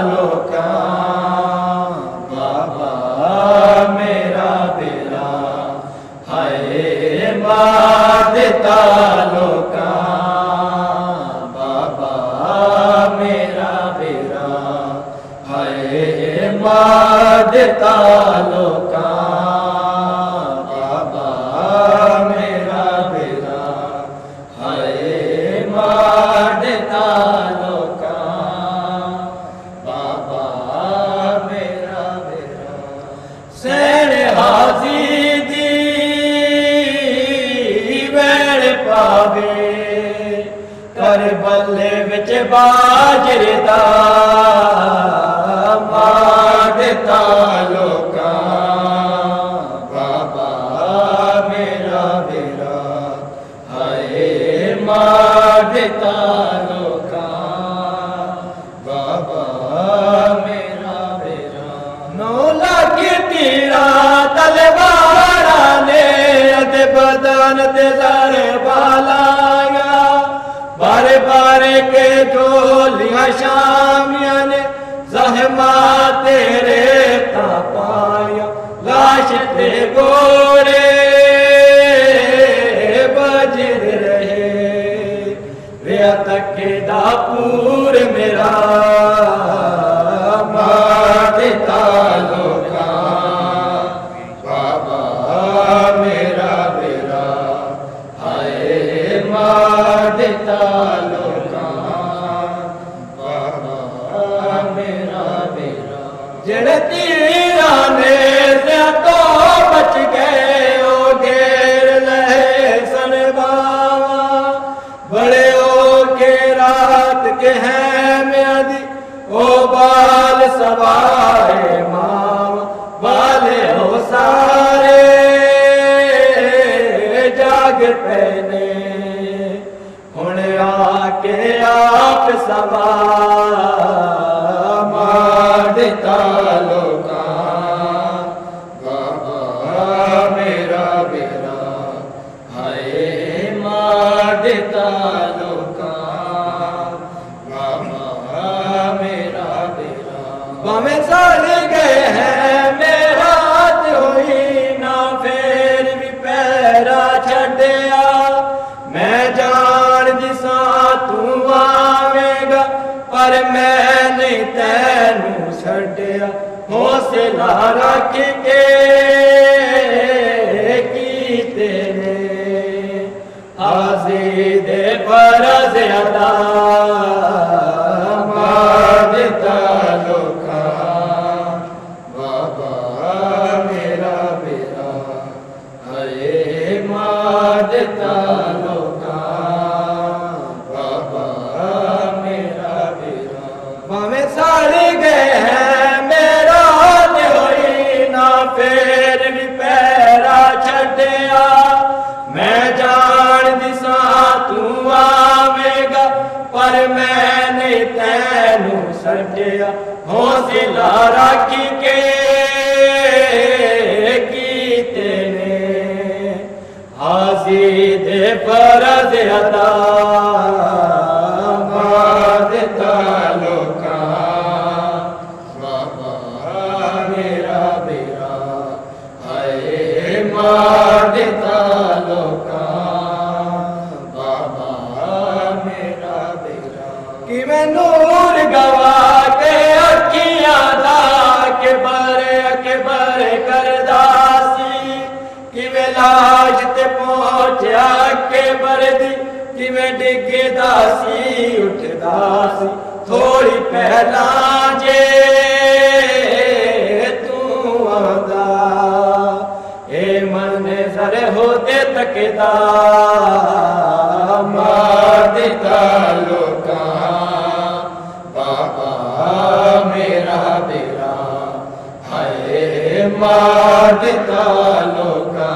ਲੋਕਾਂ ਬਾਬਾ ਮੇਰਾ ਬੇਰਾ ਹਾਏ ਮਾਰ ਦਿੱਤਾ ਲੋਕਾਂ ਬਾਬਾ ਮੇਰਾ ਬੇਰਾ ਹਾਏ ਮਾਰ ਦਿੱਤਾ ਲੋਕਾਂ ਬਾਬਾ ਮੇਰਾ ਬੇਰਾ ਹਾਏ ਮਾਰ ਦਿੱਤਾ ਲੋਕਾਂ ਬਾਬਾ ਮੇਰਾ ਬੇਰਾ ਸੈਣ ਹਾਜ਼ੀ ਦੀ ਵੈਣ ਪਾਵੇ ਕਰਬਲੇ ਵਿੱਚ ਬਾਜਰ ਦਾ ਮਾਰ ਦਿੱਤਾ ਲੋਕਾਂ ਬਾਬਾ ਮੇਰਾ ਬੇਰਾ ਹਾਏ ਮਾਰ ਦਿੱਤਾ ਲੋਕਾਂ ਬਾਬਾ ਮੇਰਾ ਬੇਰਾ ਨੋ ਲੱਗੇ ਤੀਰਾ ਤਲਵਾਰਾਂ ਨੇ ਅਤੇ ਬਦਨ ਤੇ ਜ਼ਰ ਬਾਲਾਇਆ ਬਾਰੇ ਬਾਰੇ ਕੇ ਝੋਲੀਆਂ ਸ਼ਾਮੀਆਂ ਨੇ ਜ਼ਹਿਮਾ ਤੇਰੇ ਤਾਂ ਪਾਇਆ ਲਾਸ਼ ਤੇ ਗੋਰੇ ਬਜਰ ਰਹੇ ਰਿਆ ਤੱਕੇ ਦਾ ਪੂਰ ਮੇਰਾ ਮਾਰ ਦਿੱਤਾ ਲੋਕਾਂ ਬਾਬਾ ਮੇਰਾ ਬੇਰਾ ਹਾਏ ਮਾਰ ਦਿੱਤਾ ਲੋਕਾਂ ਬਾਬਾ ਮੇਰਾ ਬੇਰਾ ਜਿਹੜੇ ਤੀਰਾਂ ਨੇ ਤੋਂ ਬਚ ਗਏ ਉਹ ਘੇਰ ਲਏ ਸਨ ਬਾਵਾ ਬੜੇ ਹੋ ਕੇ ਰਾਤ ਕੇ ਹੈਮਿਆਂ ਦੀ ਉਹ ਬਾਲ ਸਵਾਏ ਮਾਵਾ ਬਾਲੇ ਹੋ ਸਾਰੇ ਜਾਗ ਪਏ ਨੇ ਹੁਣ ਆ ਕੇ ਆਪ ਸਵਾ ਮਾਰ ਦਿੱਤਾ ਲੋਕਾਂ ਬਾਬਾ ਮੇਰਾ ਬੇਰਾ ਹਾਏ ਮਾਰ ਦਿੱਤਾ ਲੋਕਾਂ ਬਾਬਾ ਮੇਰਾ ਬੇਰਾ ਭਾਵੇਂ ਸੜ ਗਏ ਹੈ ਮੇਰਾ ਤੇ ਹੋਈ ਨਾ ਫੇਰ ਵੀ ਪੈਰਾ ਛੱਡਿਆ ਮੈਂ ਜਾਣਦੀ ਸਾਂ ਤੂੰ ਆਵੇਂਗਾ ਪਰ ਮੈਂ ਨਹੀਂ ਤੈਨੂੰ ਛੱਡਿਆ ਹੌਸਲਾ ਰੱਖ ਕੇ ਕੀਤੇ ਨੇ ਹਾਜ਼ੀ ਦੇ ਫਰਜ਼ ਅਦਾ ਮਾਰ ਦਿੱਤਾ ਲੋਕਾਂ ਬਾਬਾ ਮੇਰਾ ਬੇਰਾ ਹਾਏ ਮਾਰ ਦਿੱਤਾ ਲੋਕਾਂ ਬਾਬਾ ਮੇਰਾ ਬੇਰਾ ਭਾਵੇਂ ਸੜ ਗਏ ਹੈ ਮੇਰਾ ਤੇ ਹੋਈ ਨਾ ਫੇਰ ਵੀ ਪੈਰਾ ਛੱਡਿਆ ਮੈਂ ਜਾਣਦੀ ਸਾਂ ਤੂੰ ਆਵੇਂਗਾ ਪਰ ਮੈਂ ਨਹੀਂ ਤੈਨੂੰ ਛੱਡਿਆ ਹੌਸਲਾ ਰੱਖ ਕੇ ਕੀਤੇ ਨੇ ਹਾਜ਼ੀ ਦੇ ਫਰਜ਼ ਅਦਾ ਮਾਰ ਦਿੱਤਾ ਲੋਕਾਂ ਬਾਬਾ ਮੇਰਾ ਬੇਰਾ ਹਾਏ ਮਾਰ ਦਿੱਤਾ ਲੋਕਾਂ ਬਾਬਾ ਮੇਰਾ ਬੇਰਾ ਕਿਵੇਂ ਨੂਰ ਗਵਾ ਕੇ ਅੱਖੀਆਂ ਦਾ ਅਕਬਰ ਕਰਦਾ ਸੀ ਕਿਵੇਂ ਲਾਸ਼ ਤੇ ਪਹੁੰਚਿਆ ਅਕਬਰ ਦੀ ਕਿਵੇਂ ਡਿੱਗਦਾ ਸੀ ਉੱਠਦਾ ਸੀ ਥੋੜੀ ਪਹਿਲਾਂ ਜੇ ਤੂੰ ਆਉਂਦਾ ਇਹ ਮਨ ਜ਼ਰ ਹੋਤੇ ਤੱਕਦਾ ਮਾਰ ਦਿੱਤਾ ਲੋਕਾਂ ਬਾਬਾ ਮੇਰਾ ਬੇਰਾ ਹਾਏ ਮਾਰ ਦਿੱਤਾ ਲੋਕਾਂ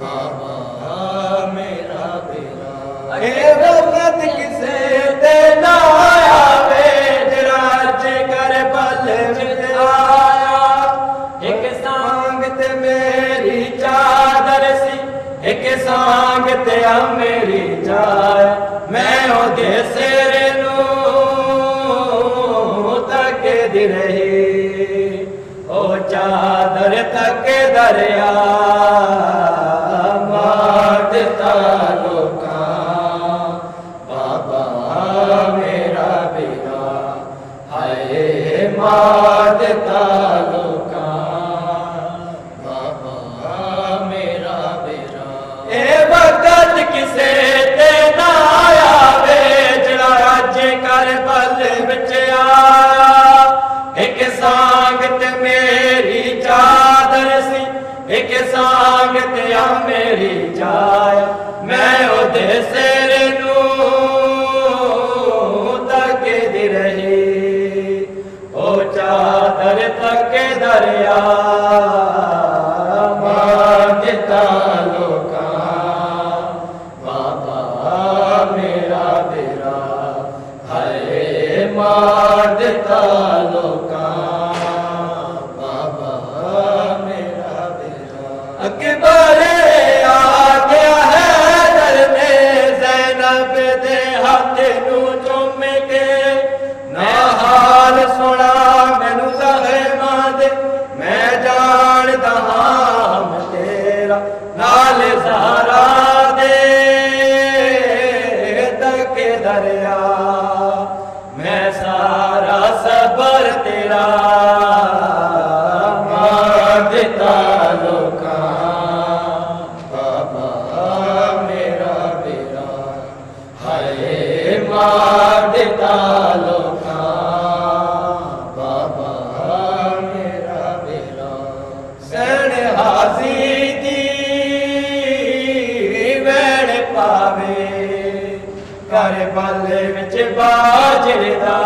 ਬਾਬਾ ਮੇਰਾ ਬੇਰਾ ਇਹ ਵਕਤ ਕਿਸੇ ਤੇ ਨਾ ਆਵੇ ਜਿਹੜਾ ਅੱਜ ਕਰਬਲ ਵਿੱਚ ਆਇਆ ਇੱਕ ਸੰਗ ਤੇ ਮੇਰੀ ਚਾਦਰ ਸੀ ਇੱਕ ਸੰਗ ਤੇ ਆ ਮੇਰੀ ਜਾਇਆ ਮੈਂ ਉਹਦੇ ਸਿਰ ਨੂੰ دی رہی او چادر تک دریا مار دیتا لوکاں بابا میرا بیڑا ہائے مار دیتا لوکاں بابا میرا بیڑا اے وقت کسے تے نہ آیا وے جڑا اج کربل وچ آیا ایک سانگت میری چادر سی ایک سانگت آ میری چایا میں او دے سر نوں تک دی رہی او چادر تک دریا مار دیتا لوکاں بابا میرا بیڑا ہائے مار دیتا لوکاں بابا میرا بیڑا اکبر آ گیا ہے در میں زینب دے ہاتھ نوں چوم کے نہ حال سنا مینوں زہماں دے میں جاندا ہاں تیرا نال زہرا دے تک دریا میں سارا صبر تیرا مار دیتا لوکاں بابا میرا بیڑا ہائے مار دیتا لوکاں بابا میرا بیڑا سن حاضی دی ویڑ پاوے کربل وچ باجر دا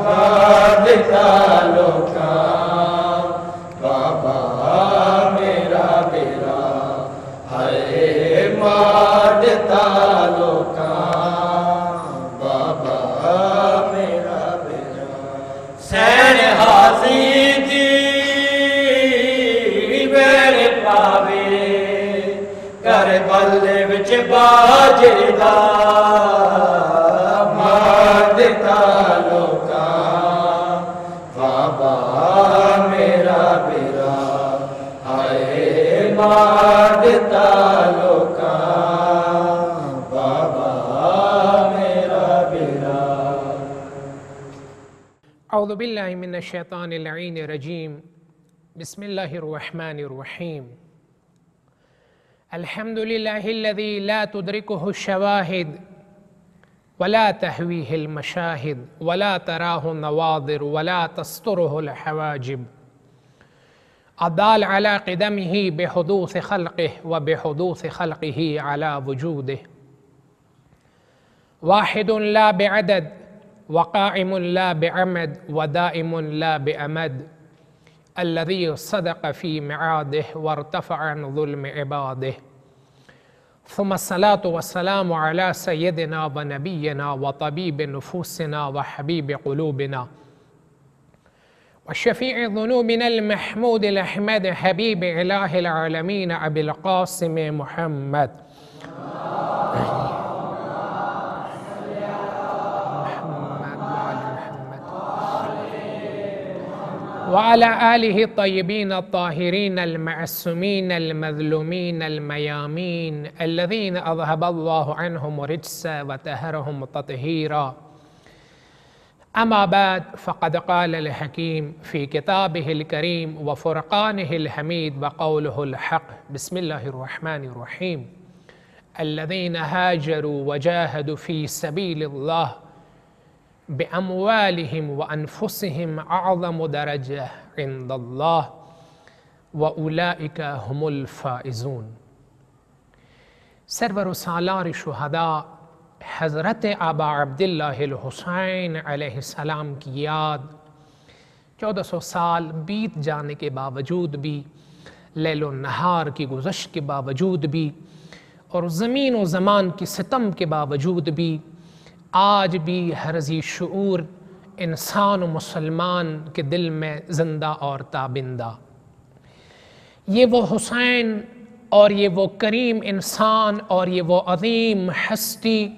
مار دیتا لوکاں بابا میرا بیڑا ہائے مار دیتا لوکاں بابا میرا بیڑا سین حاضی دی ویڑ پاوے کربل وچ باجر دا مار دیتا لوکاں بابا میرا بیڑا ہائے مار دیتا لوکاں بابا میرا بیڑا اعوذ باللہ من الشیطان اللعین الرجیم بسم اللہ الرحمن الرحیم الحمد لله الذي لا تدركه الشواهد ولا تهويه المشاهد ولا تراه النواظر ولا تستره الحواجب الدال على قدمه بحدوث خلقه وبحدوث خلقه على وجوده واحد لا بعدد وقائم لا بعمد ودائم لا بأمد الذي صدق في معاده وارتفع عن ظلم عباده ثم الصلاة والسلام على سيدنا ونبينا وطبيب نفوسنا وحبيب قلوبنا وشفيع ذنوبنا المحمود الأحمد حبيب إله العالمين أبي القاسم محمد وعلى آله الطيبين الطاهرين المعصومين المظلومين الميامين الذين أذهب الله عنهم الرجس وطهرهم تطهيرا أما بعد فقد قال الحكيم في كتابه الكريم وفرقانه الحميد وقوله الحق بسم الله الرحمن الرحيم الذين هاجروا وجاهدوا في سبيل الله بأموالهم وأنفسهم أعظم درجة عند الله وأولئك هم الفائزون. سرور سالار شہداء حضرت ابا عبداللہ الحسین علیہ السلام کی یاد 1400 سال بیت جانے کے باوجود بھی، لیل و نہار کی گزشت کے باوجود بھی، اور زمین و زمان کی ستم کے باوجود بھی، آج بھی ہر ذی شعور انسان و مسلمان کے دل میں زندہ اور تابندہ. یہ وہ حسین اور یہ وہ کریم انسان اور یہ وہ عظیم ہستی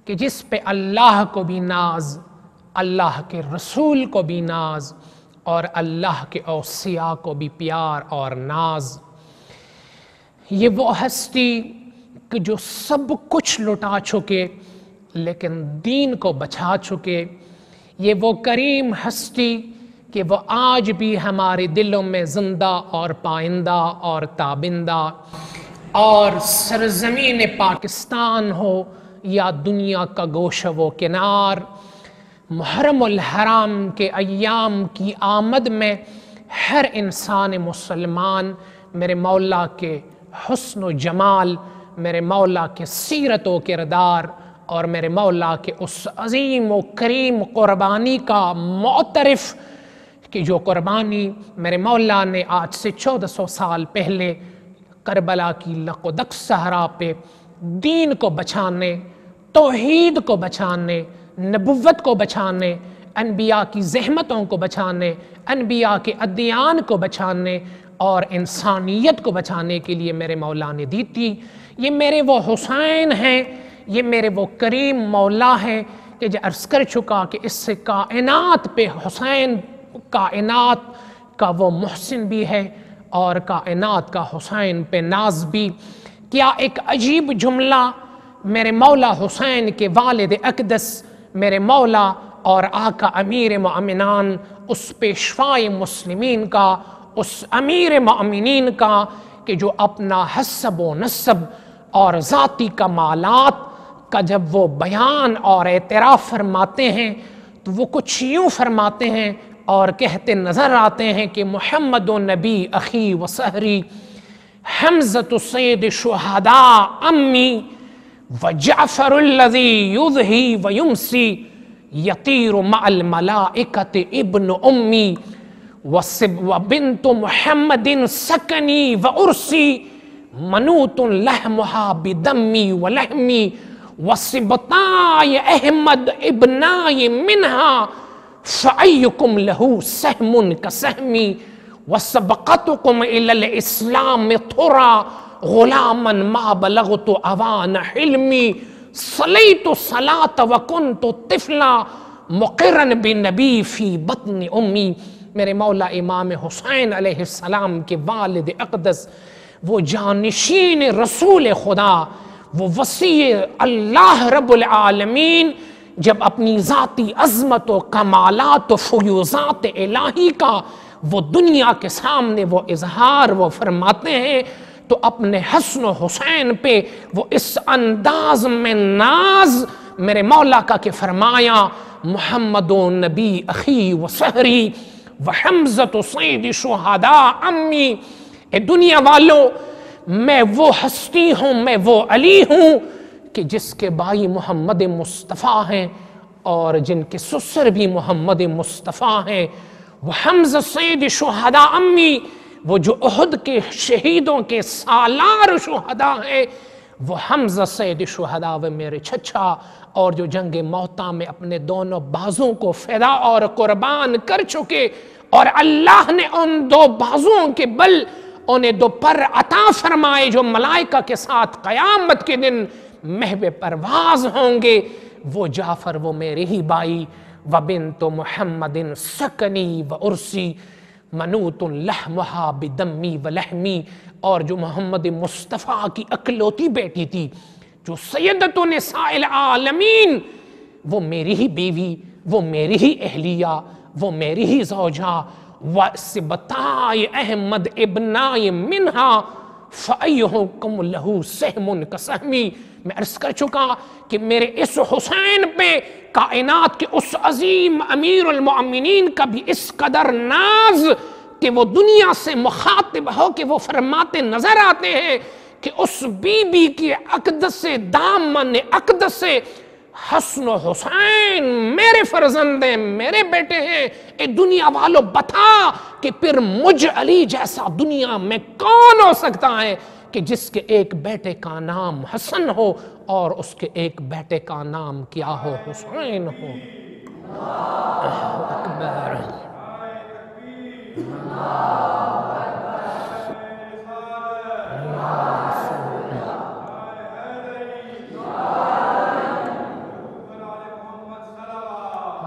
کہ جس پہ اللہ کو بھی ناز، اللہ کے رسول کو بھی ناز اور اللہ کے اوصیاء کو بھی پیار اور ناز۔ یہ وہ ہستی کہ جو سب کچھ لٹا چکے لیکن دین کو بچا چکے، یہ وہ کریم ہستی کہ وہ آج بھی ہمارے دلوں میں زندہ اور پائندہ اور تابندہ، اور سرزمین پاکستان ہو یا دنیا کا گوشہ و کنار، محرم الحرام کے ایام کی آمد میں ہر انسان مسلمان میرے مولا کے حسن و جمال، میرے مولا کے سیرت و کردار اور میرے مولا کے اس عظیم و کریم قربانی کا معترف کہ جو قربانی میرے مولا نے آج سے 1400 سال پہلے کربلا کی لقدق صحرا پہ دین کو بچانے، توحید کو بچانے، نبوت کو بچانے، انبیاء کی زحمتوں کو بچانے، انبیاء کے ادیان کو بچانے اور انسانیت کو بچانے کے لیے میرے مولا نے دی تھی۔ یہ میرے وہ حسین ہیں، یہ میرے وہ کریم مولا ہیں کہ جو عرض کر چکا کہ اس سے کائنات پہ حسین، کائنات کا وہ محسن بھی ہے اور کائنات کا حسین پہ ناز بھی۔ کیا ایک عجیب جملہ میرے مولا حسین کے والد اقدس، میرے مولا اور آقا امیر مومنان، اس پیشوائے مسلمین کا، اس امیر مومنین کا کہ جو اپنا حسب و نسب اور ذاتی کمالات کا جب وہ بیان اور اعتراف فرماتے ہیں تو وہ کچھ یوں فرماتے ہیں اور کہتے نظر آتے ہیں کہ محمد و نبی اخی و سہری، حمزۃ سید شہداء امی، وجعفر الذی یضحی و یمسی، یطیر مع الملائکۃ ابن امی، وبنت محمد سکنی و ارسی، منوط لحمها بدمی و لحمی، وصبطائے احمد ابنائے منها، فأيكم له سهم كسهمي، وسبقتكم إلى الإسلام ترى غلاما ما بلغت أوان حلمي، صليت صلاة وكنت طفلا مقرا بالنبي في بطن أمي۔ میرے مولا امام حسین علیہ السلام کے والد اقدس، وہ جانشین رسول خدا، وہ وصی اللہ رب العالمین، جب اپنی ذاتی عظمت و کمالات و فیوزات الہی کا وہ دنیا کے سامنے وہ اظہار وہ فرماتے ہیں تو اپنے حسن و حسین پہ وہ اس انداز میں ناز میرے مولا کا کہ فرمایا، محمد و نبی اخی و سہری و حمزۃ سید شہداء امی۔ اے دنیا والوں، میں وہ ہستی ہوں، میں وہ علی ہوں کہ جس کے بھائی محمد مصطفیٰ ہیں اور جن کے سسر بھی محمد مصطفیٰ ہیں۔ وہ حمزہ سید شہداء امی، وہ جو احد کے شہیدوں کے سالار شہداء ہیں، وہ حمزہ سید شہداء و میرے چچا، اور جو جنگ موتا میں اپنے دونوں بازوں کو فدا اور قربان کر چکے، اور اللہ نے ان دو بازوں کے بل انہیں دو پر عطا فرمائے جو ملائکہ کے ساتھ قیامت کے دن محو پرواز ہوں گے۔ وہ جعفر، وہ میرے ہی بھائی، وبنت محمد سکنی و ارسی، منوط لحمها بدمی و لحمی، اور جو محمد مصطفیٰ کی اکلوتی بیٹی تھی، جو سیدۃ نساء العالمین، وہ میری ہی بیوی، وہ میری ہی اہلیہ، وہ میری ہی زوجہ، وَسِبْطَائِ احمد ابنائے منہا، فَأَيُّهُكُمْ لَهُ سَهْمٌ كَسَهْمِ۔ میں عرض کر چکا کہ میرے اس حسین پہ کائنات کے اس عظیم امیر المؤمنین کا بھی اس قدر ناز کہ وہ دنیا سے مخاطب ہو کہ وہ فرماتے نظر آتے ہیں کہ اس بی بی کی اقدس دامن اقدس حسن و حسین میرے فرزند ہیں، میرے بیٹے ہیں۔ اے دنیا والوں، بتا کہ پھر مجھ علی جیسا دنیا میں کون ہو سکتا ہے کہ جس کے ایک بیٹے کا نام حسن ہو اور اس کے ایک بیٹے کا نام کیا ہو؟ حسین ہو۔ اللہ اکبر۔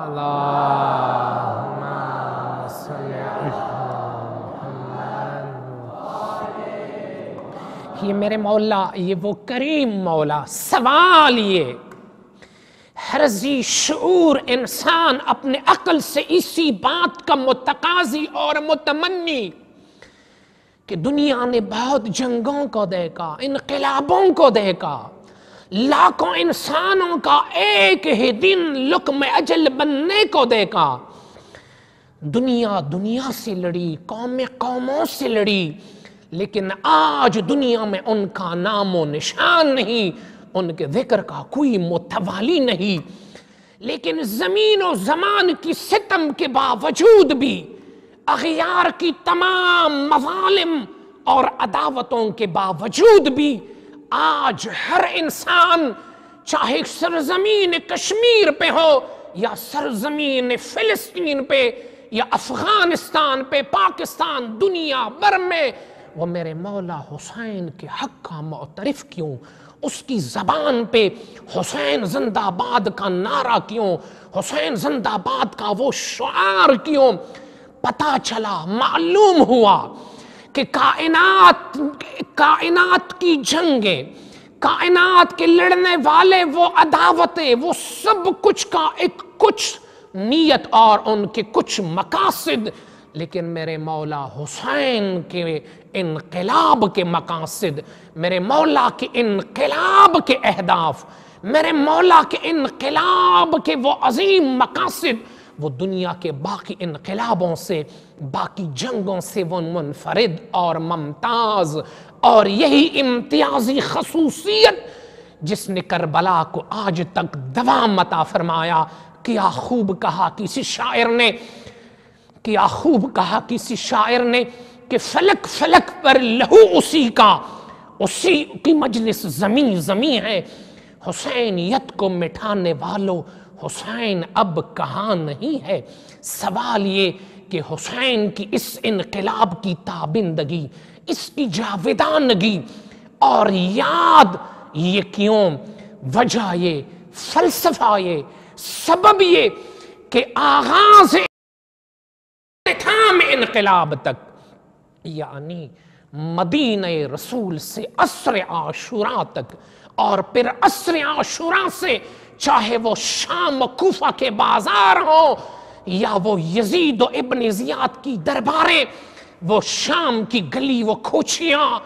اللہم صلی علی محمد۔ یہ میرے مولا، یہ وہ کریم مولا، سوال یہ ہر ذی شعور انسان اپنے عقل سے اسی بات کا متقاضی اور متمنی کہ دنیا نے بہت جنگوں کو دیکھا، انقلابوں کو دیکھا، لاکھوں انسانوں کا ایک ہی دن لقم اجل بننے کو دیکھا، دنیا سے لڑی، قوموں سے لڑی، لیکن آج دنیا میں ان کا نام و نشان نہیں، ان کے ذکر کا کوئی متوالی نہیں، لیکن زمین و زمان کی ستم کے باوجود بھی، اغیار کی تمام مظالم اور عداوتوں کے باوجود بھی آج ہر انسان چاہے سرزمین کشمیر پہ ہو یا سرزمین فلسطین پہ یا افغانستان پہ، پاکستان، دنیا بھر میں، وہ میرے مولا حسین کے حق کا معترف کیوں؟ اس کی زبان پہ حسین زندہ باد کا نعرہ کیوں؟ حسین زندہ باد کا وہ شعار کیوں؟ پتہ چلا، معلوم ہوا کہ کائنات کی جنگیں، کائنات کے لڑنے والے وہ عداوتیں، وہ سب کچھ کا ایک کچھ نیت اور ان کے کچھ مقاصد، لیکن میرے مولا حسین کے انقلاب کے مقاصد، میرے مولا کے انقلاب کے اہداف، میرے مولا کے انقلاب کے وہ عظیم مقاصد، وہ دنیا کے باقی انقلابوں سے، باقی جنگوں سے وہ منفرد اور ممتاز، اور یہی امتیازی خصوصیت جس نے کربلا کو آج تک دوام عطا فرمایا۔ کیا خوب کہا کسی شاعر نے کہ فلک فلک پر لہو اسی کی مجلس زمیں ہے، حسینیت کو مٹھانے والوں حسین اب کہاں نہیں ہے۔ سوال یہ کہ حسین کی اس انقلاب کی تابندگی، اس کی جاودانگی اور یاد یہ کیوں؟ وجہ یہ، فلسفہ یہ، سبب یہ کہ آغاز انقلاب تک، یعنی مدینہ رسول سے عصر عاشوراء تک، اور پھر عصر عاشوراء سے چاہے وہ شام و کوفہ کے بازار ہوں یا وہ یزید و ابن زیاد کی درباریں، وہ شام کی گلی و کوچیاں،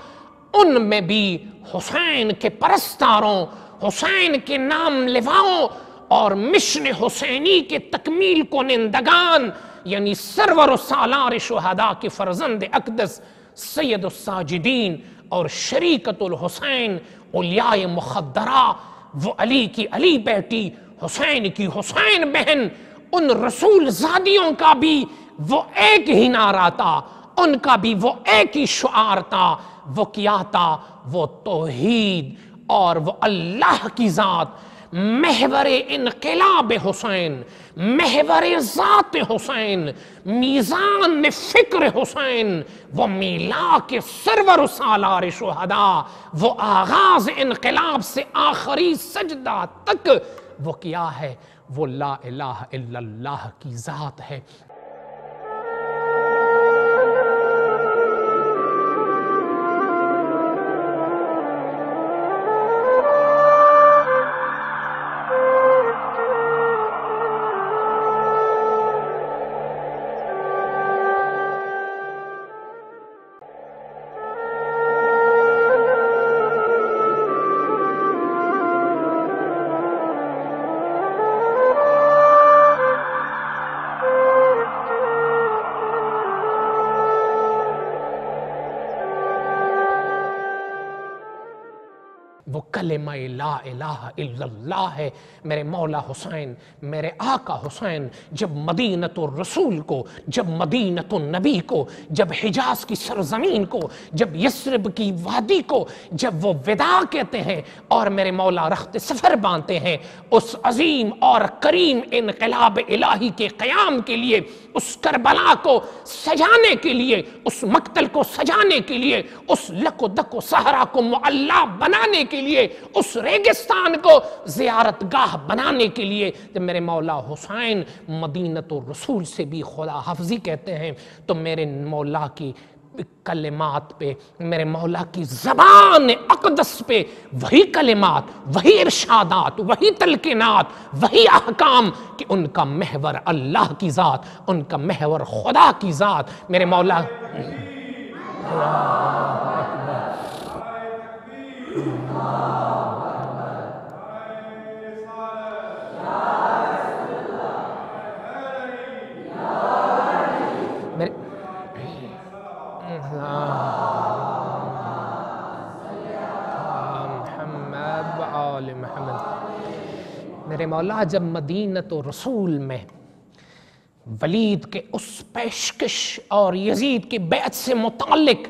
ان میں بھی حسین کے پرستاروں، حسین کے نام لیواؤں اور مشن حسینی کے تکمیل کنندگان، یعنی سرور و سالار شہداء کے فرزند اقدس سید الساجدین اور شریکت الحسین، اولیاء مخدرہ، وہ علی کی علی بیٹی، حسین کی حسین بہن، ان رسول زادیوں کا بھی وہ ایک ہی نعرہ تھا، ان کا بھی وہ ایک ہی شعار تھا، وہ کیا تھا؟ وہ توحید اور وہ اللہ کی ذات، محور انقلاب حسین، محور ذات حسین، میزان فکر حسین، وہ میلا کے سرور و سالار شہداء، وہ آغاز انقلاب سے آخری سجدہ تک وہ کیا ہے؟ وہ لا الہ الا اللہ کی ذات ہے۔ وہ کلمہ لا الہ الا اللہ ہے۔ میرے مولا حسین، میرے آقا حسین جب مدینۃ الرسول کو، جب مدینۃ النبی کو، جب حجاز کی سرزمین کو، جب یثرب کی وادی کو جب وہ وداع کہتے ہیں اور میرے مولا رخت سفر باندھتے ہیں اس عظیم اور کریم انقلاب الہی کے قیام کے لیے، اس کربلا کو سجانے کے لیے، اس مقتل کو سجانے کے لیے، اس لک و دک و صحرا کو معلی بنانے کے لیے کے اس ریگستان کو زیارت گاہ بنانے کے لیے جب میرے مولا حسین مدینۃ الرسول سے بھی خدا حافظی کہتے ہیں تو میرے مولا کی کلمات پہ، میرے مولا کی زبان اقدس پہ وہی کلمات، وہی ارشادات، وہی تلقینات، وہی احکام کہ ان کا محور اللہ کی ذات، ان کا محور خدا کی ذات میرے مولا میرے مولا جب مدینۃ الرسول میں ولید کے اس پیشکش اور یزید کی بیعت سے متعلق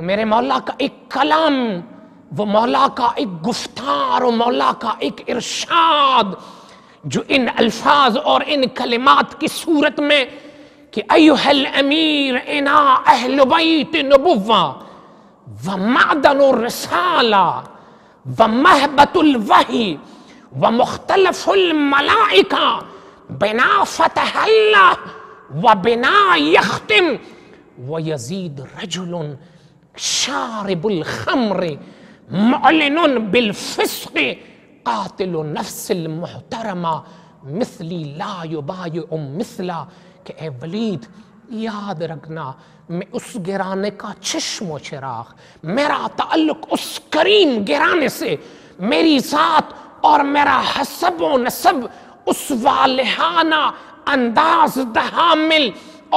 میرے مولا کا ایک کلام، وہ مولا کا ایک گفتار، و مولا کا ایک ارشاد جو ان الفاظ اور ان کلمات کی صورت میں کہ ایھا الامیر انا اہل بیت نبوہ ومعدن الرسالہ ومہبت الوحی ومختلف الملائکہ بنا فتح اللہ وبنا یختم ویزید رجل شارب الخمر معلن بالفسق قاتل نفس المحترمہ مثلی لا یبایع مثلا کہ اے ولید یاد رکھنا میں اس گرانے کا چشم و چراغ، میرا تعلق اس کریم گرانے سے، میری ذات اور میرا حسب و نسب اس والہانہ انداز دہامل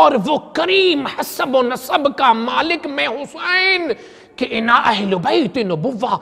اور وہ کریم حسب و نسب کا مالک میں حسین کہ انا اہل بیت نبوہ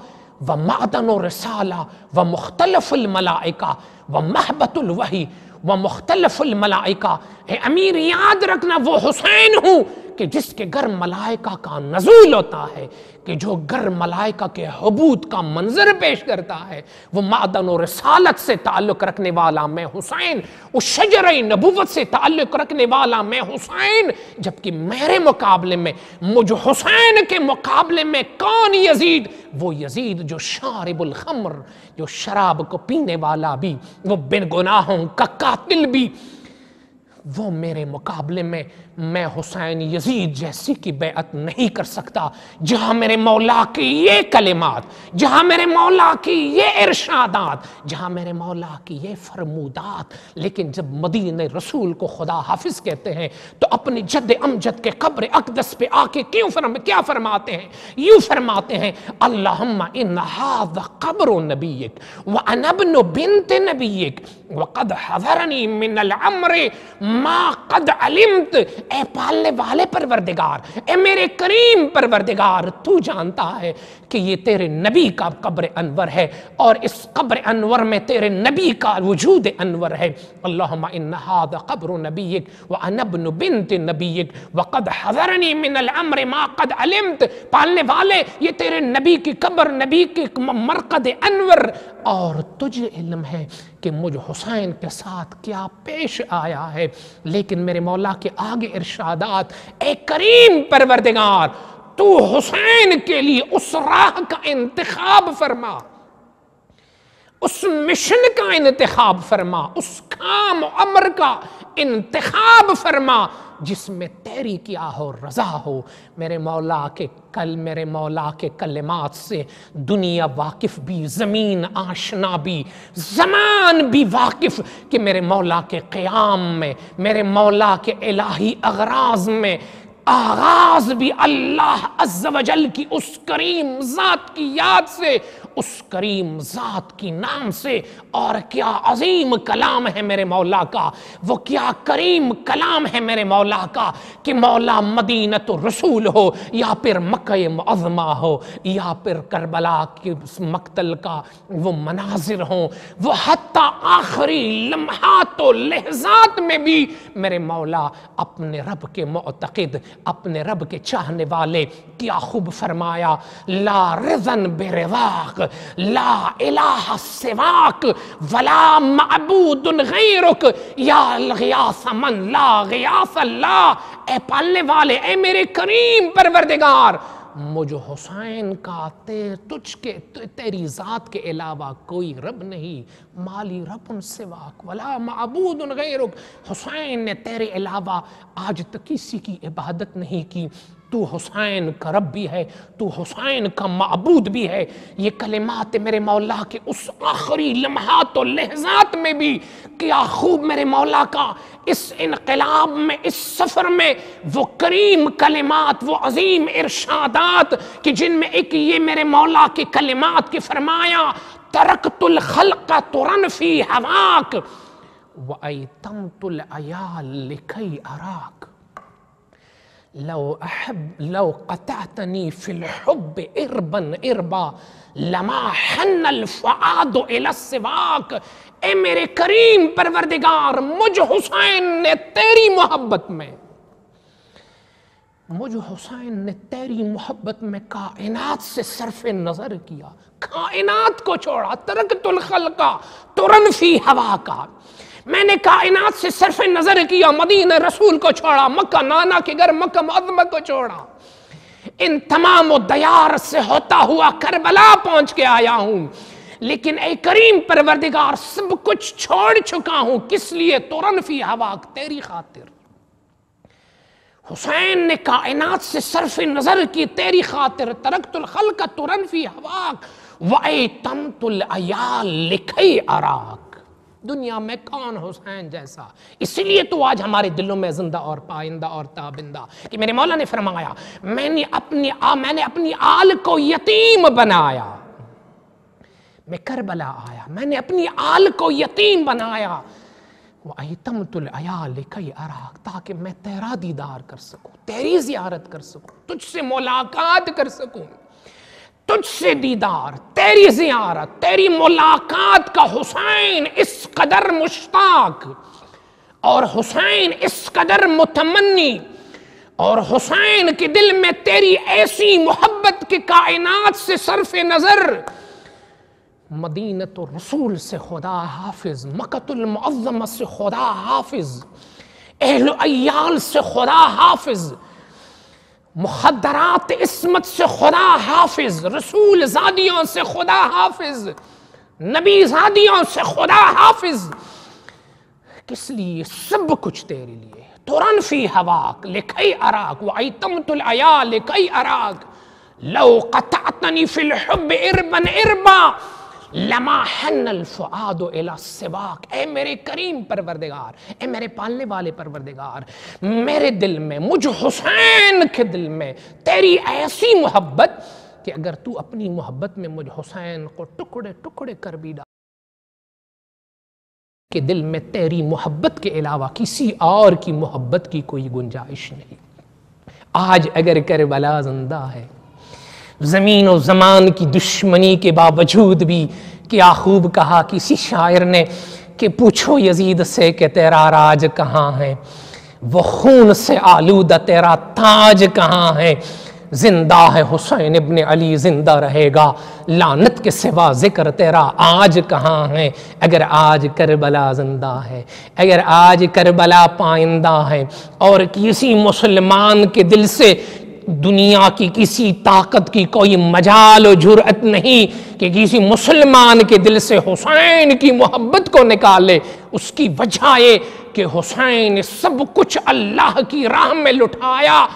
ومعدن الرسالہ ومختلف الملائکہ ومہبت الوحی ومختلف الملائکہ، اے امیر یاد رکھنا وہ حسین ہوں کہ جس کے گھر ملائکہ کا نزول ہوتا ہے، کہ جو گھر ملائکہ کے حبوط کا منظر پیش کرتا ہے، وہ معدن و رسالت سے تعلق رکھنے والا میں حسین، اس شجرہ نبوت سے تعلق رکھنے والا میں حسین، جبکہ میرے مقابلے میں، مجھ حسین کے مقابلے میں کون یزید؟ وہ یزید جو شارب الخمر، جو شراب کو پینے والا بھی، وہ بن گناہوں کا قاتل بھی، وہ میرے مقابلے میں میں حسین یزید جیسی کی بیعت نہیں کر سکتا۔ جہاں میرے مولا کی یہ کلمات، جہاں میرے مولا کی یہ ارشادات، جہاں میرے مولا کی یہ فرمودات، لیکن جب مدینہ رسول کو خدا حافظ کہتے ہیں تو اپنی جد امجد کے قبر اقدس پہ آ کے کیا فرماتے ہیں؟ یوں فرماتے ہیں اللہم ان ھذا قبر نبیک وانا ابن بنت نبیک وقد حضرنی من الامر ما قد علمت۔ اے پالنے والے پروردگار، اے میرے کریم پروردگار، تو جانتا ہے کہ یہ تیرے نبی کا قبر انور ہے اور اس قبر انور میں تیرے نبی کا وجود انور ہے۔ اللہم ان ھذا قبر نبیک وانا ابن بنت نبیک وقد حضرنی من الامر ما قد علمت۔ پالنے والے، یہ تیرے نبی کی قبر، نبی کی مرقد انور، اور تجھے علم ہے کہ مجھ حسین کے ساتھ کیا پیش آیا ہے۔ لیکن میرے مولا کے آگے ارشادات، اے کریم پروردگار، تو حسین کے لیے اس راہ کا انتخاب فرما، اس مشن کا انتخاب فرما، اس کام و امر کا انتخاب فرما جس میں تیری کیا ہو رضا ہو۔ میرے مولا کے کلمات سے دنیا واقف بھی، زمین آشنا بھی، زمان بھی واقف کہ میرے مولا کے قیام میں، میرے مولا کے الہی اغراض میں آغاز بھی اللہ عز و جل کی اس کریم ذات کی یاد سے، اس کریم ذات کی نام سے۔ اور کیا عظیم کلام ہے میرے مولا کا، وہ کیا کریم کلام ہے میرے مولا کا کہ مولا مدینۃ الرسول ہو یا پھر مکہ معظمہ ہو یا پھر کربلا کے مقتل کا وہ مناظر ہوں، وہ حتیٰ آخری لمحات و لحظات میں بھی میرے مولا اپنے رب کے معتقد، اپنے رب کے چاہنے والے، کیا خوب فرمایا، لا رضن برضاک لا الہ سواک ولا معبود غیرک یا الغیاث من لا غیاث اللہ۔ اے پالنے والے، اے میرے کریم پروردگار، مجھ حسین کا تیری ذات کے علاوہ کوئی رب نہیں، مالی رب سواک ولا معبود غیرک، حسین نے تیرے علاوہ آج تک کسی کی عبادت نہیں کی، تو حسین کا رب بھی ہے، تو حسین کا معبود بھی ہے۔ یہ کلمات میرے مولا کے اس آخری لمحات و لحظات میں بھی کیا خوب میرے مولا کا اس انقلاب میں، اس سفر میں وہ کریم کلمات، وہ عظیم ارشادات کہ جن میں ایک یہ میرے مولا کے کلمات کے فرمایا ترکت الخلق ترن فی ہواک وایتمت العیال لکی اراک، لو قطعتنی فی الحب اربا اربا لما حن الفؤاد الی السواک۔ اے میرے کریم پروردگار، مجھ حسین نے تیری محبت میں، مجھ حسین نے تیری محبت میں کائنات سے صرف نظر کیا، کائنات کو چھوڑا، ترکت الخلق ترن فی ہواک، میں نے کائنات سے صرف نظر کیا، مدینہ رسول کو چھوڑا، مکہ نانا کے گھر مکہ معظمہ کو چھوڑا، ان تمام و دیار سے ہوتا ہوا کربلا پہنچ کے آیا ہوں، لیکن اے کریم پروردگار سب کچھ چھوڑ چکا ہوں، کس لیے؟ ترن فی ہواک، تیری خاطر۔ حسین نے کائنات سے صرف نظر کی تیری خاطر، ترکت الخلق ترن فی ہواک وایتمت العیال لکی اراک۔ دنیا میں کون حسین جیسا؟ اس لیے تو آج ہمارے دلوں میں زندہ اور پائندہ اور تابندہ کہ میرے مولا نے فرمایا میں نے اپنی آل کو یتیم بنایا، میں کربلا آیا، میں نے اپنی آل کو یتیم بنایا، وَأَيْتَمْتُ الْعَيَالِ لِكَيْ أَرَاكَ، تاکہ میں تیرا دیدار کر سکوں، تیری زیارت کر سکوں، تجھ سے ملاقات کر سکوں، تجھ سے دیدار، تیری زیارت، تیری ملاقات کا حسین اس قدر مشتاق، اور حسین اس قدر متمنی، اور حسین کے دل میں تیری ایسی محبت کہ کائنات سے صرف نظر، مدینہ الرسول سے خدا حافظ، مکۃ المعظمہ سے خدا حافظ، اہل عیال سے خدا حافظ، مخدرات عصمت سے خدا حافظ، رسول زادیوں سے خدا حافظ، نبی زادیوں سے خدا حافظ، کس لیے؟ سب کچھ تیرے لیے، ترن فی ہواک لکی اراک وایتمت العیال لکی اراک، لو قطعتنی فی الحب اربا اربا لما حن الفؤاد الی السواک۔ اے میرے کریم پروردگار، اے میرے پالنے والے پروردگار، میرے دل میں، مجھ حسین کے دل میں تیری ایسی محبت کہ اگر تو اپنی محبت میں مجھ حسین کو ٹکڑے ٹکڑے کر بھی ڈال کہ دل میں تیری محبت کے علاوہ کسی اور کی محبت کی کوئی گنجائش نہیں۔ آج اگر کربلا زندہ ہے، زمین و زمان کی دشمنی کے باوجود بھی، کیا خوب کہا کسی شاعر نے کہ پوچھو یزید سے کہ تیرا راج کہاں ہے، وہ خون سے آلودہ تیرا تاج کہاں ہے، زندہ ہے حسین ابن علی زندہ رہے گا، لعنت کے سوا ذکر تیرا آج کہاں ہے۔ اگر آج کربلا زندہ ہے، اگر آج کربلا پائندہ ہے، اور کسی مسلمان کے دل سے دنیا کی کسی طاقت کی کوئی مجال و جرأت نہیں کہ کسی مسلمان کے دل سے حسین کی محبت کو نکالے، اس کی وجہ یہ کہ حسین نے سب کچھ اللہ کی راہ میں لٹایا،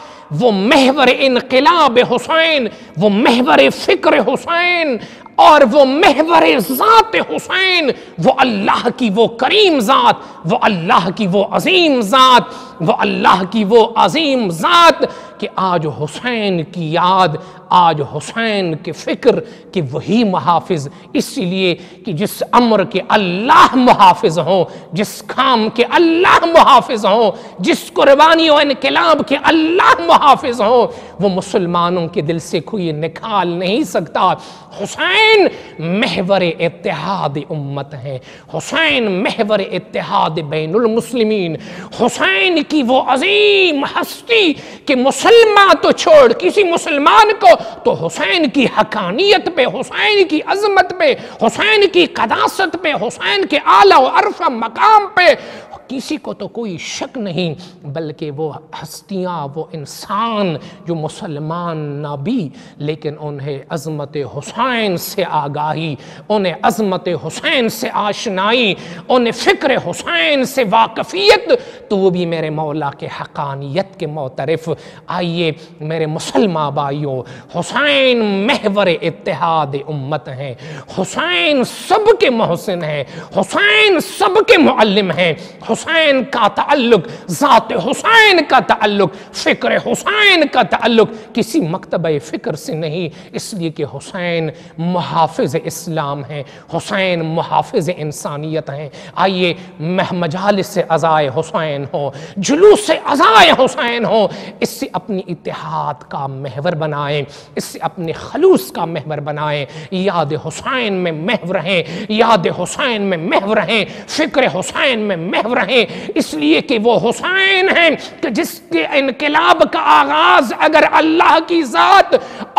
وہ محور انقلاب حسین، وہ محور فکر حسین، اور وہ محور ذات حسین، وہ اللہ کی وہ کریم ذات، وہ اللہ کی وہ عظیم ذات، وہ اللہ کی وہ عظیم ذات کہ آج حسین کی یاد، آج حسین کے فکر کہ وہی محافظ، اس لیے کہ جس امر کے اللہ محافظ ہوں، جس کام کے اللہ محافظ ہوں، جس قربانی و انقلاب کے اللہ محافظ ہوں، وہ مسلمانوں کے دل سے کوئی نکال نہیں سکتا۔ حسین محور اتحاد امت ہے، حسین محور اتحاد بین المسلمین، حسین کی وہ عظیم ہستی کہ مسلمان تو چھوڑ، کسی مسلمان کو تو حسین کی حقانیت پہ، حسین کی عظمت پہ، حسین کی قداست پہ، حسین کے اعلیٰ و عرفہ مقام پہ کسی کو تو کوئی شک نہیں، بلکہ وہ ہستیاں، وہ انسان جو مسلمان نہ بھی لیکن انہیں عظمت حسین سے آگاہی، انہیں عظمت حسین سے آشنائی، انہیں فکر حسین سے واقفیت، تو وہ بھی میرے مولا کے حقانیت کے معترف۔ آئیے میرے مسلمان بھائیوں، حسین محور اتحاد امت ہیں، حسین سب کے محسن ہیں، حسین سب کے معلم ہیں، حسین کا تعلق، ذات حسین کا تعلق، فکر حسین کا تعلق کسی مکتبہ فکر سے نہیں، اس لیے کہ حسین محافظ اسلام ہیں، حسین محافظ انسانیت ہیں۔ آئیے مجالس عزائے حسین ہو، جلوس عزائے حسین ہو، اس سے اپنی اتحاد کا محور بنائیں، اس سے اپنے خلوص کا محور بنائیں، یاد حسین میں محو رہیں، یاد حسین میں محو رہیں، فکر حسین میں محو رہیں، اس لیے کہ وہ حسین ہیں کہ جس کے انقلاب کا آغاز اگر اللہ کی ذات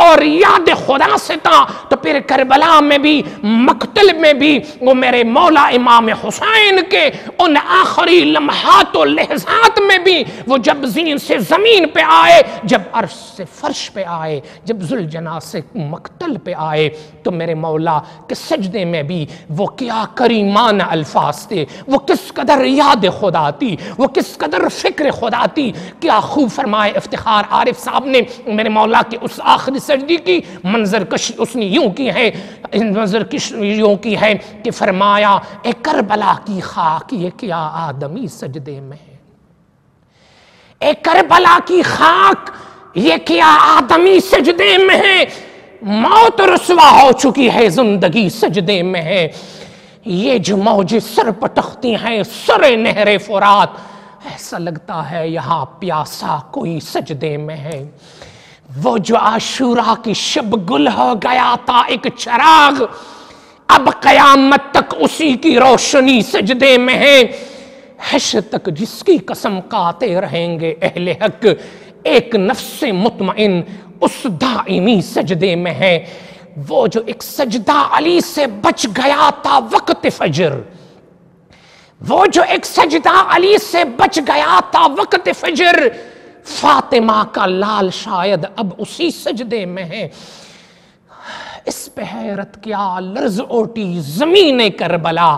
اور یاد خدا سے تھا تو پھر کربلا میں بھی، مقتل میں بھی وہ میرے مولا امام حسین کے ان آخری لمحات و لحظات میں بھی وہ جب زین سے زمین پہ آئے، جب عرش سے فرش پہ آئے، جب ذوالجناح سے مقتل پہ آئے تو میرے مولا کے سجدے میں بھی وہ کیا کریمانہ الفاظ تھے، وہ کس قدر یاد خدا تھی، وہ کس قدر فکر خدا تھی۔ کیا خوب فرمائے افتخار عارف صاحب نے میرے مولا کے اس آخری سجدے کی منظر کشی اس نے یوں کی ہے، منظر کشی یوں کی ہے کہ فرمایا اے کربلا کی خاک یہ کیا آدمی سجدے میں ہے، اے کربلا کی خاک یہ کیا آدمی سجدے میں ہے، موت رسوا ہو چکی ہے زندگی سجدے میں ہے، یہ جو موجیں سر پٹختی ہیں سر نہر فرات، ایسا لگتا ہے یہاں پیاسا کوئی سجدے میں ہے، وہ جو عاشورہ کی شب گل ہو گیا تھا ایک چراغ، اب قیامت تک اسی کی روشنی سجدے میں ہے، حشر تک جس کی قسم کھاتے رہیں گے اہل حق، ایک نفس مطمئن اس دائمی سجدے میں ہے، وہ جو ایک سجدہ علی سے بچ گیا تھا وقت فجر، وہ جو ایک سجدہ علی سے بچ گیا تھا وقت فجر، فاطمہ کا لال شاید اب اسی سجدے میں ہے، اس پہ حیرت کیا لرز اٹھی زمین کربلا،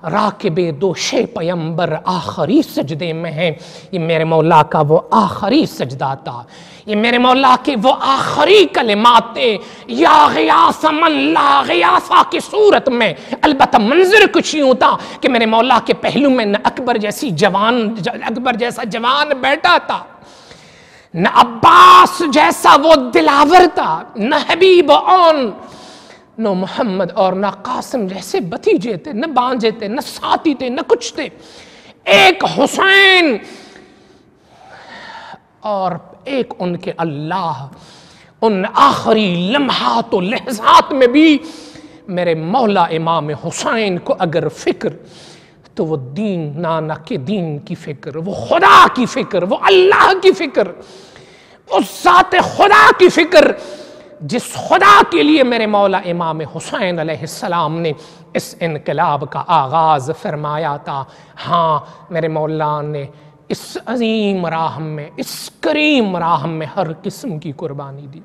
راکب دوش پیمبر آخری سجدے میں ہے، یہ میرے مولا کا وہ آخری سجدہ تھا، یہ میرے مولا کے وہ آخری کلمات تھے، یا غیاث من لا غیاثہ کی صورت میں، البتہ منظر کچھ یوں تھا کہ میرے مولا کے پہلو میں نہ اکبر جیسا جوان بیٹھا تھا، نہ عباس جیسا وہ دلاور تھا، نہ حبیب اون، نہ محمد اور نہ قاسم جیسے بھتیجے تھے، نہ بانجے تھے، نہ ساتھی تھے، نہ کچھ تھے، ایک حسین اور ایک ان کے اللہ، ان آخری لمحات و لحظات میں بھی میرے مولا امام حسین کو اگر فکر تو وہ دین نانا کے دین کی فکر، وہ خدا کی فکر، وہ اللہ کی فکر، اس ذات خدا کی فکر جس خدا کے لیے میرے مولا امام حسین علیہ السلام نے اس انقلاب کا آغاز فرمایا تھا۔ ہاں میرے مولا نے اس عظیم راہ میں، اس کریم راہ میں ہر قسم کی قربانی دی۔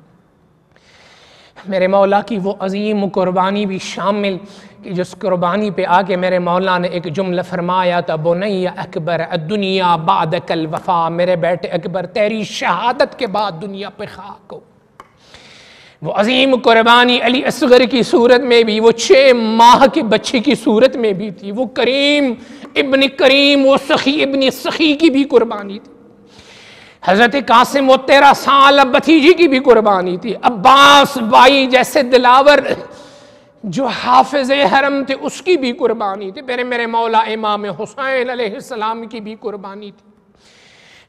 میرے مولا کی وہ عظیم قربانی بھی شامل کہ جس قربانی پہ آگے میرے مولا نے ایک جملہ فرمایا تھا، بنی اکبر الدنیا بعدک الوفا، میرے بیٹے اکبر تیری شہادت کے بعد دنیا پہ خاک ہو۔ وہ عظیم قربانی علی اصغر کی صورت میں بھی، وہ 6 ماہ کے بچے کی صورت میں بھی تھی، وہ کریم ابن کریم، وہ سخی ابن سخی کی بھی قربانی تھی، حضرت قاسم وہ 13 سال بھتیجی کی بھی قربانی تھی، عباس بائی جیسے دلاور جو حافظ حرم تھے اس کی بھی قربانی تھی، میرے مولا امام حسین علیہ السلام کی بھی قربانی تھی۔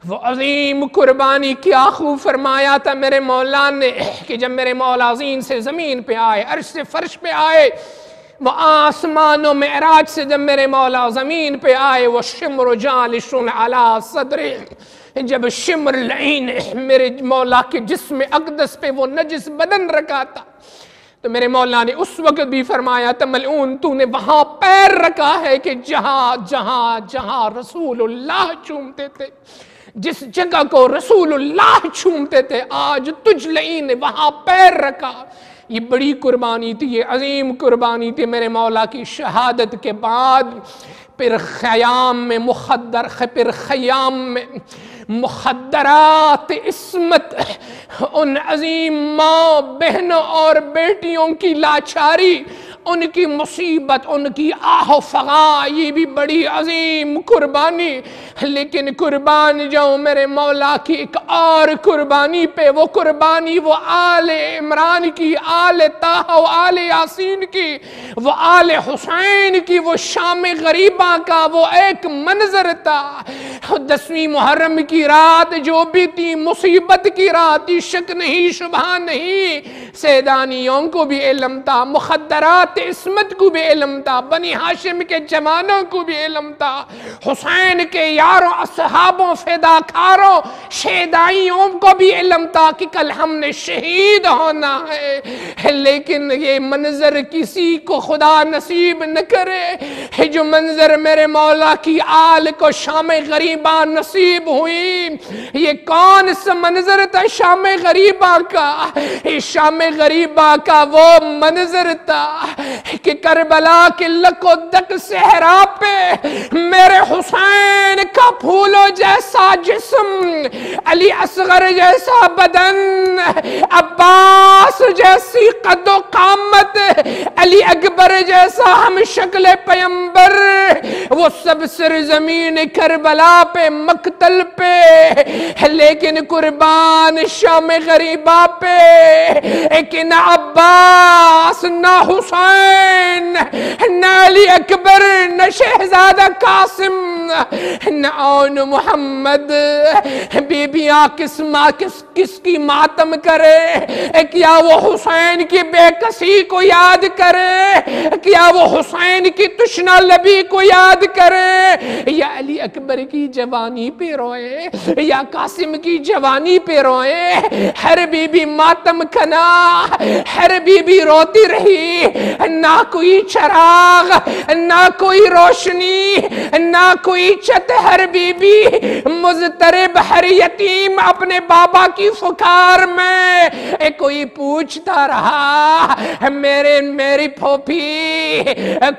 وہ عظیم قربانی کیا خوب فرمایا تھا میرے مولا نے کہ جب میرے مولا زین سے زمین پہ آئے، عرش سے فرش پہ آئے، وہ آسمان و معراج سے جب میرے مولا زمین پہ آئے، وہ شمر جالش علی صدر، جب شمر لعین میرے مولا کے جسم اقدس پہ وہ نجس بدن رکھا تھا، تو میرے مولا نے اس وقت بھی فرمایا تملعون تو نے وہاں پیر رکھا ہے کہ جہاں جہاں جہاں رسول اللہ چومتے تھے، جس جگہ کو رسول اللہ چومتے تھے، آج تجھ لعین نے وہاں پیر رکھا۔ یہ بڑی قربانی تھی، یہ عظیم قربانی تھی میرے مولا کی شہادت کے بعد۔ پھر خیام میں مخدرات عصمت، ان عظیم ماں بہنوں اور بیٹیوں کی لاچاری، ان کی مصیبت، ان کی آہ و فغاں، یہ بھی بڑی عظیم قربانی۔ لیکن قربان جاؤں میرے مولا کی ایک اور قربانی پہ، وہ قربانی وہ آل عمران کی، آل طٰہٰ و آل یاسین کی، وہ آل حسین کی، وہ شام غریبہ کا وہ ایک منظر تھا۔ 10ویں محرم کی رات جو بھی تھی مصیبت کی رات تھی، شک نہیں شبہ نہیں، سیدانیوں کو بھی علم تھا، مخدرات عصمت کو بھی علم تھا، بنی ہاشم کے جوانوں کو بھی علم تھا، حسین کے یاروں اصحابوں فداکاروں شہدائیوں کو بھی علم تھا کہ کل ہم نے شہید ہونا ہے۔ لیکن یہ منظر کسی کو خدا نصیب نہ کرے جو منظر میرے مولا کی آل کو شام غریبہ نصیب ہوئی۔ یہ کون سا منظر تھا شام غریبہ کا؟ شام غریبہ کا وہ منظر تھا کہ کربلا کے لک و دک صحرا پہ میرے حسین کا پھولوں جیسا جسم، علی اصغر جیسا بدن، عباس جیسی قد و قامت، علی اکبر جیسا ہم شکل پیمبر، وہ سب سرزمین کربلا پہ مقتل پہ، لیکن قربان شام غریبہ پہ کہ نہ عباس نہ حسین نہ علی اکبر نہ شہزادہ قاسم نہ آن محمد، بیبیاں کس کی ماتم کرے؟ کیا وہ حسین کی بے کسی کو یاد کرے؟ کیا وہ حسین کی تشنہ لبی کو یاد کرے؟ یا علی اکبر کی جوانی پہ روئے یا قاسم کی جوانی پہ روئے؟ ہر بی بی ماتم کنا، ہر بی بی روتی رہی، نہ کوئی چراغ نہ کوئی روشنی نہ کوئی چھت، ہر بی بی مضطرب، ہر یتیم اپنے بابا کی فکار میں۔ کوئی پوچھتا رہا میری پھوپھی،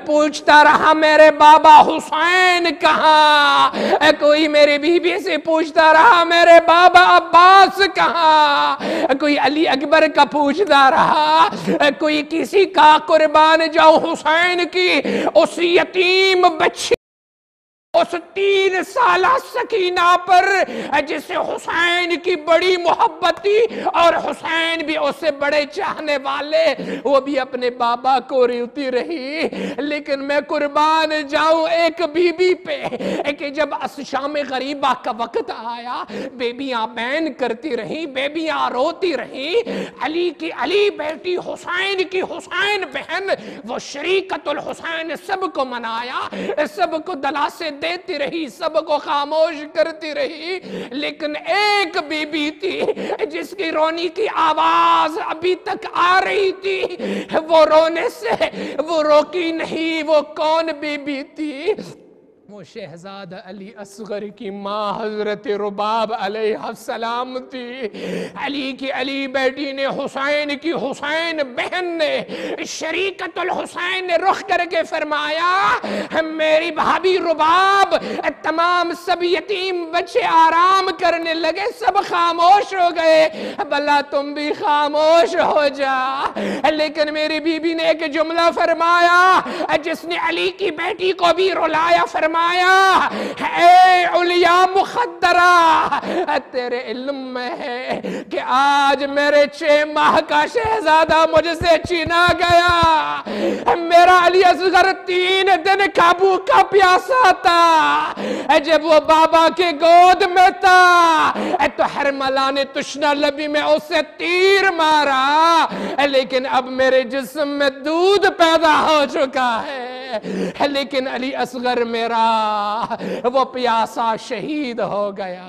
پوچھتا رہا میرے بابا حسین کہاں، کوئی میری بی بی سے پوچھتا رہا میرے بابا عباس کہاں، کوئی علی اکبر کا پوچھتا رہا، کوئی کسی کا قربان جاؤ حسین کی اس یتیم بچی، اس 3 سالہ سکینہ پر جسے حسین کی بڑی محبت تھی اور حسین بھی اس سے بڑے چاہنے والے، وہ بھی اپنے بابا کو روتی رہی۔ لیکن میں قربان جاؤں ایک بی بی پہ کہ جب شام غریبہ کا وقت آیا، بیبیاں بین کرتی رہی، بیبیاں روتی رہی، علی کی علی بیٹی، حسین کی حسین بہن، وہ شریکت الحسین سب کو منایا، سب کو دلاسے دیتی رہی، سب کو خاموش کرتی رہی، لیکن ایک بی بی تھی جس کی رونی کی آواز ابھی تک آ رہی تھی، وہ رونے سے وہ روکی نہیں۔ وہ کون بی بی تھی؟ وہ شہزادہ علی اصغر کی ماں حضرت رباب علیہ السلام تھی۔ علی کی علی بیٹی نے، حسین کی حسین بہن نے، شریکت الحسین نے رخ کر کے فرمایا میری بھابی رباب، تمام سب یتیم بچے آرام کرنے لگے، سب خاموش ہو گئے، بھلا تم بھی خاموش ہو جا۔ لیکن میری بی بی نے ایک جملہ فرمایا جس نے علی کی بیٹی کو بھی رلایا، فرمایا اے علیاء مخدرہ، تیرے علم میں ہے کہ آج میرے 6 ماہ کا شہزادہ مجھ سے چھینا گیا، میرا علی اصغر 3 دن کا بھوکا پیاسا تھا، جب وہ بابا کے گود میں تھا تو حرملہ نے تشنہ لبی میں اسے تیر مارا، لیکن اب میرے جسم میں دودھ پیدا ہو چکا ہے، لیکن علی اصغر میرا وہ پیاسا شہید ہو گیا۔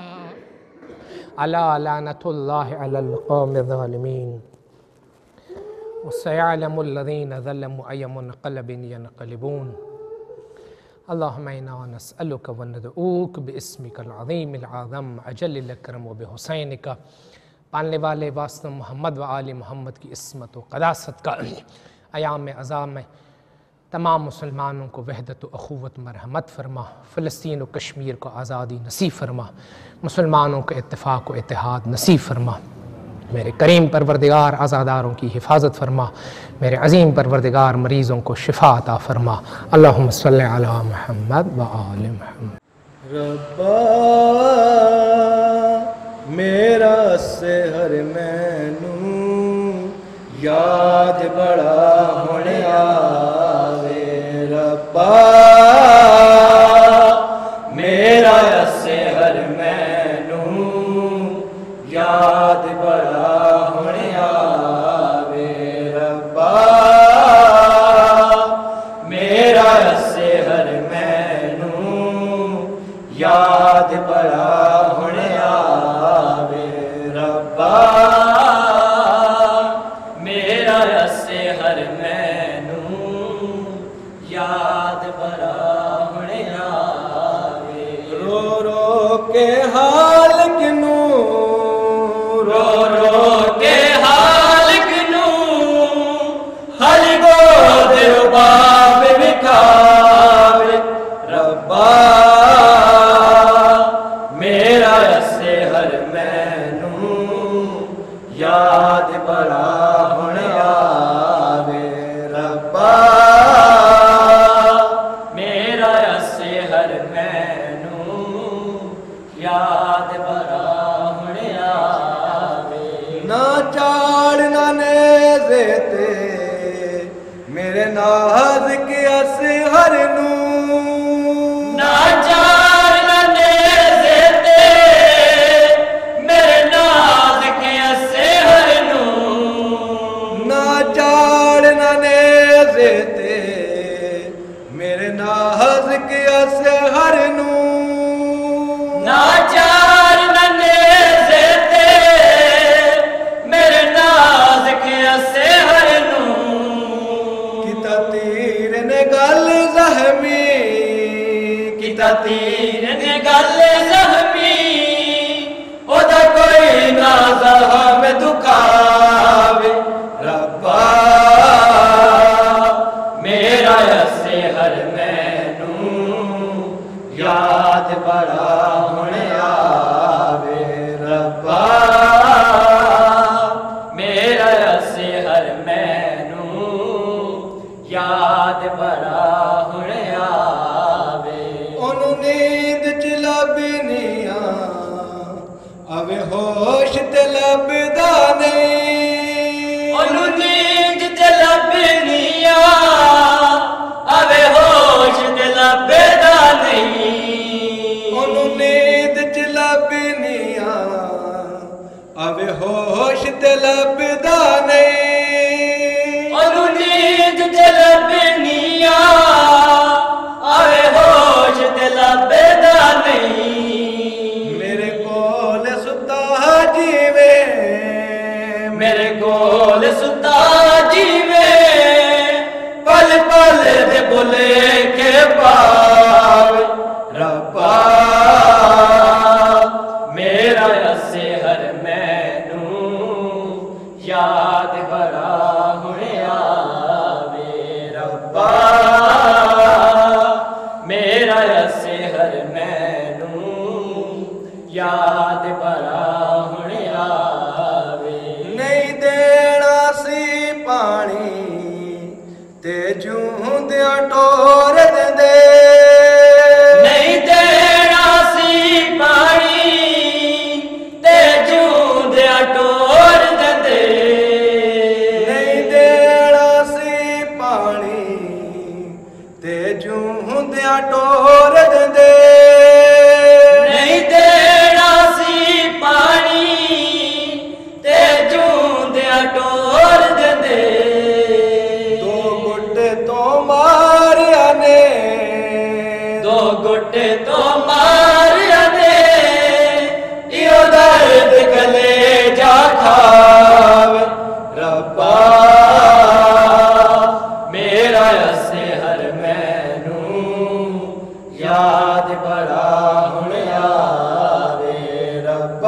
الا لعنت اللہ علی القوم الظالمین۔ وسيعلم الذين ظلموا أي منقلب ينقلبون اللهم إنا نسألك وندعوك باسمك العظيم العظم أجل الأكرم وبحسينك پالنے والے واسطہ محمد و آل محمد کی عصمت و قداست کا ایام عظام میں تمام مسلمانوں کو وحدت و اخوت مرحمت فرما، فلسطین و کشمیر کو آزادی نصیب فرما، مسلمانوں کو اتفاق و اتحاد نصیب فرما۔ میرے کریم پروردگار عزاداروں کی حفاظت فرما، میرے عظیم پروردگار مریضوں کو شفا عطا فرما۔ اللہم صلی علی محمد و آل محمد۔ ربا میرا سحر مینوں یاد بڑا ہونے آوے، ربا میرا سحر مینوں یاد بڑا ہونے آوے، ربا میرا سحر مینوں یاد بڑا ہونے آوے، ربا میرا سحر مینوں یاد بڑا ہونے آوے، رو رو کے حال کنوں، رو رو کے حال کنوں ہر گود رباب بکھاوے، ربا میرا سحر مینوں یاد بڑا ہونے آوے، ربا میرا سحر مینوں یاد بڑا ہونے آوے، نہ چاڑ نہ نیزے تے میرے نازک سحر نوں، نہ چاڑ نہ نیزے تے میرے نازک سحر نوں، نہ چاڑ نہ نیزے تے میرے نازک سحر نوں، نہ چاڑ نہ نیزے تے میرے نازک سحر نوں، کتا تیر نے گل زخمی، کتا تیر نے گل زخمی او دا کوئی نہ زخم دکھاوے، ربا میرا سحر مینوں یاد بڑا ہونے آوے، ربا میرا سحر مینوں یاد بڑا ہونے آوے، انہوں نیند چ لبنیاں اوے ہوش تے لبدا نہیں، انہوں نیند چ لبنیاں اوے ہوش تے لبدا نہیں، انہوں نیند چ لبنیاں اوے ہوش تے لبدا نہیں، انہوں نیند چ لبنیاں اوے ہوش تے لبدا نہیں، میرے کول ستا جیوے، میرے کول ستا جیوے پل پل دے بولے کے پاوے، ربا میرا سحر مینوں یاد بڑا ہونے آوے، ربا میرا سحر مینوں یاد بڑا ہونے آوے، نہیں دینا سی پانی تے جوندیاں ٹور دے، نہیں دینا سی پانی تے جوندیاں ٹور دے، نہیں دینا سی پانی تے جوندیاں ٹور دے، نہیں دینا سی پانی